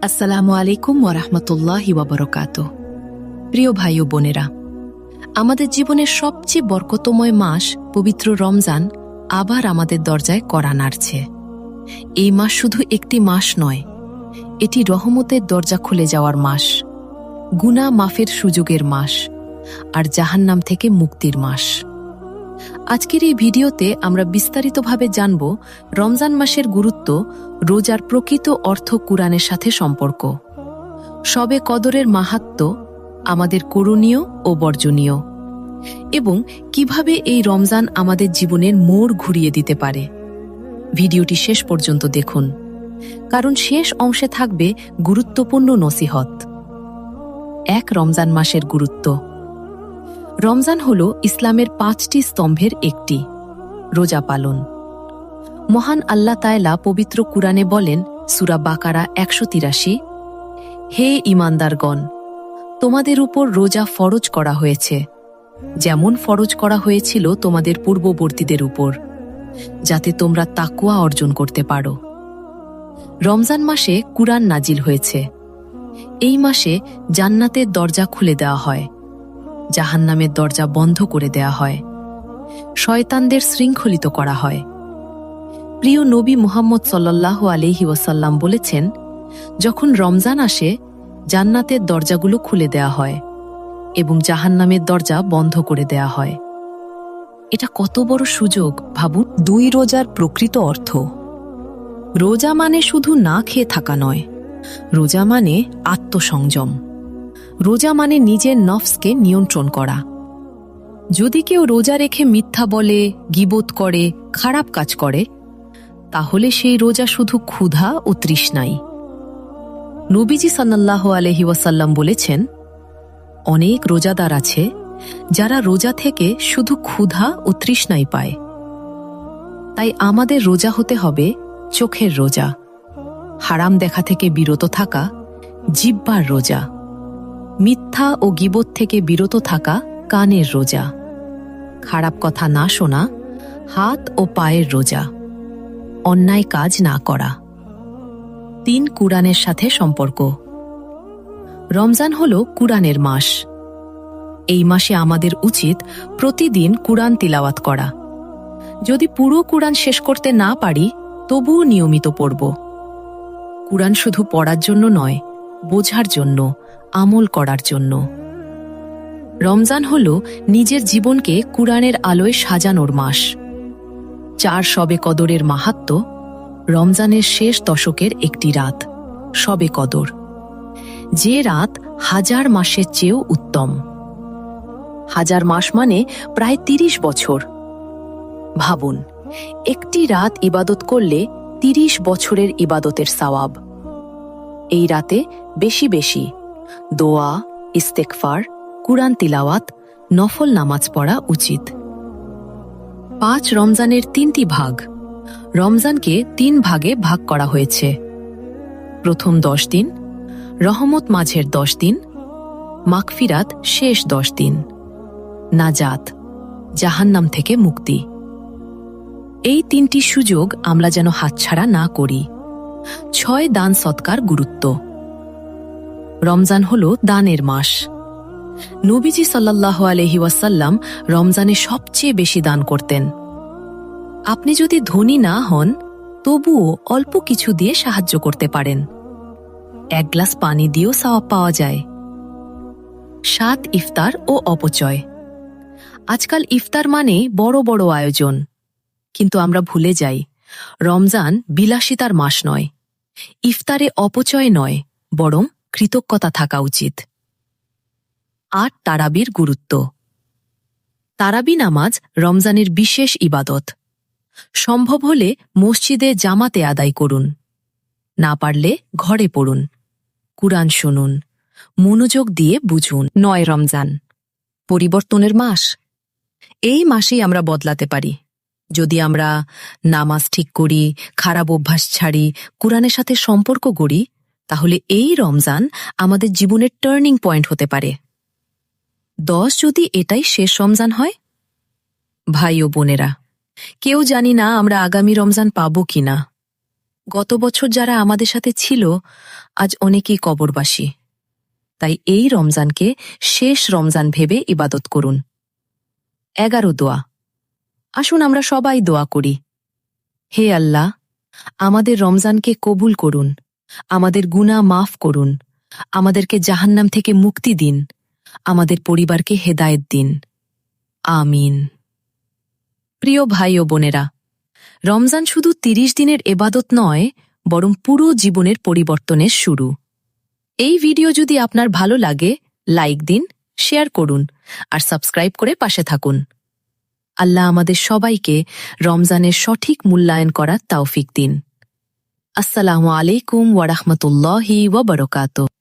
আসসালামু আলাইকুম ওয়ারাহমাতুল্লাহি ওয়াবারাকাতুহু। প্রিয় ভাই ও বোনেরা, আমাদের জীবনের সবচেয়ে বরকতময় মাস পবিত্র রমজান আবার আমাদের দরজায় কড়া নাড়ছে। এই মাস শুধু একটি মাস নয়, এটি রহমতের দরজা খুলে যাওয়ার মাস, গুনাহ মাফের সুযোগের মাস, আর জাহান্নাম থেকে মুক্তির মাস। আজকের এই ভিডিওতে আমরা বিস্তারিতভাবে জানব রমজান মাসের গুরুত্ব, রোজার প্রকৃত অর্থ, কুরআনের সাথে সম্পর্ক, শবে কদরের মাহাত্ম্য, আমাদের করণীয় ও বর্জনীয়, এবং কিভাবে এই রমজান আমাদের জীবনের মোড় ঘুরিয়ে দিতে পারে। ভিডিওটি শেষ পর্যন্ত দেখুন, কারণ শেষ অংশে থাকবে গুরুত্বপূর্ণ নসিহত। রমজান মাসের গুরুত্ব। রমজান হল ইসলামের 5টি স্তম্ভের একটি। রোজা পালন। মহান আল্লাহ তাআলা পবিত্র কুরআনে বলেন, সূরা বাকারা 183, হে ঈমানদারগণ, তোমাদের উপর রোজা ফরজ করা হয়েছে, যেমন ফরজ করা হয়েছিল তোমাদের পূর্ববর্তীদের উপর, যাতে তোমরা তাকওয়া অর্জন করতে পারো। রমজান মাসে কুরআন নাজিল হয়েছে। এই মাসে জান্নাতের দরজা খুলে দেওয়া হয়, জাহান্নামের দরজা বন্ধ করে দেয়া হয়, শয়তানদের শৃঙ্খলিত করা হয়। প্রিয় নবী মুহাম্মদ সাল্লাল্লাহু আলাইহি ওয়াসাল্লাম বলেছেন, যখন রমজান আসে জান্নাতের দরজাগুলো খুলে দেয়া হয় এবং জাহান্নামের দরজা বন্ধ করে দেয়া হয়। এটা কত বড় সুযোগ ভাবুন। 2 রোজার প্রকৃত অর্থ। রোজা মানে শুধু না খেয়ে থাকা নয়, রোজা মানে আত্মসংযম। রোজা মানে নিজের নফসকে নিয়ন্ত্রণ করা। যদি কেউ রোজা রেখে মিথ্যা বলে, গীবত করে, খারাপ কাজ করে, তাহলে সেই রোজা শুধু ক্ষুধা ও তৃষ্ণাই। নবীজি সাল্লাল্লাহু আলাইহি ওয়াসাল্লাম বলেছেন, অনেক রোজাদার আছে যারা রোজা থেকে শুধু ক্ষুধা ও তৃষ্ণাই পায়। তাই আমাদের রোজা হতে হবে চোখের রোজা, হারাম দেখা থেকে বিরত থাকা জিহ্বার রোজা, মিথ্যা ও গীবত থেকে বিরত থাকা কানের রোজা, খারাপ কথা না শোনা হাত ও পায়ের রোজা, অন্যায় কাজ না করা। 3 কুরআনের সাথে সম্পর্ক। রমজান হল কুরআনের মাস। এই মাসে আমাদের উচিত প্রতিদিন কুরআন তিলাওয়াত করা। যদি পুরো কুরআন শেষ করতে না পারি, তবুও নিয়মিত পড়ব। কুরআন শুধু পড়ার জন্য নয়, বোঝার জন্য, আমল করার জন্য। রমজান হল নিজের জীবনকে কুরআনের আলোয় সাজানোর মাস। 4 শবে কদরের মাহাত্ম্য। রমজানের শেষ দশকের একটি রাত, শবে কদর, যে রাত 1000 মাসের চেয়েও উত্তম। 1000 মাস মানে প্রায় 30 বছর। ভাবুন, একটি রাত ইবাদত করলে 30 বছরের ইবাদতের সওয়াব। এই রাতে বেশি বেশি দোয়া, ইস্তেগফার, কুরআন তিলাওয়াত, নফল নামাজ পড়া উচিত। 5 রমজানের 3টি ভাগ। রমজানকে 3 ভাগে ভাগ করা হয়েছে। প্রথম 10 দিন, রহমত মাঝের 10 দিন, মাগফিরাত শেষ 10 দিন, নাজাত জাহান্নাম থেকে মুক্তি। এই 3টি সুযোগ আমরা যেন হাতছাড়া না করি। 6 দান সৎকার গুরুত্ব। রমজান হল দানের মাস। নবীজি সাল্লাল্লাহু আলাইহি ওয়াসাল্লাম রমজানে সবচেয়ে বেশি দান করতেন। আপনি যদি ধনী না হন, তবুও অল্প কিছু দিয়ে সাহায্য করতে পারেন। 1 গ্লাস পানি দিয়েও সওয়াব পাওয়া যায়। 7 ইফতার ও অপচয়। আজকাল ইফতার মানে বড় বড় আয়োজন, কিন্তু আমরা ভুলে যাই রমজান বিলাসিতার মাস নয়। ইফতারে অপচয় নয়, বরং কৃতজ্ঞতা থাকা উচিত। 8 তারাবির গুরুত্ব। তারাবি নামাজ রমজানের বিশেষ ইবাদত। সম্ভব হলে মসজিদে জামাতে আদায় করুন, না পারলে ঘরে পড়ুন, কুরআন শুনুন, মনোযোগ দিয়ে বুঝুন। 9 রমজান, পরিবর্তনের মাস। এই মাসেই আমরা বদলাতে পারি। যদি আমরা নামাজ ঠিক করি, খারাপ অভ্যাস ছাড়ি, কুরআনের সাথে সম্পর্ক গড়ি, তাহলে এই রমজান আমাদের জীবনের টার্নিং পয়েন্ট হতে পারে। 10 যদি এটাই শেষ রমজান হয়। ভাই ও বোনেরা, কেউ জানি না আমরা আগামী রমজান পাবো কিনা। গত বছর যারা আমাদের সাথে ছিল, আজ অনেকেই কবরবাসী। তাই এই রমজানকে শেষ রমজান ভেবে ইবাদত করুন। 11 দোয়া। আসুন আমরা সবাই দোয়া করি। হে আল্লাহ, আমাদের রমজানকে কবুল করুন, আমাদের গুনাহ মাফ করুন, আমাদেরকে জাহান্নাম থেকে মুক্তি দিন, আমাদের পরিবারকে হেদায়েত দিন। আমিন। প্রিয় ভাই ও বোনেরা, রমজান শুধু 30 দিনের এবাদত নয়, বরং পুরো জীবনের পরিবর্তনের শুরু। এই ভিডিও যদি আপনার ভালো লাগে, লাইক দিন, শেয়ার করুন আর সাবস্ক্রাইব করে পাশে থাকুন। আল্লাহ আমাদের সবাইকে রমজানের সঠিক মূল্যায়ন করার তৌফিক দিন। আসসালামু আলাইকুম ওয়া রাহমাতুল্লাহি ওয়া বারাকাতুহু।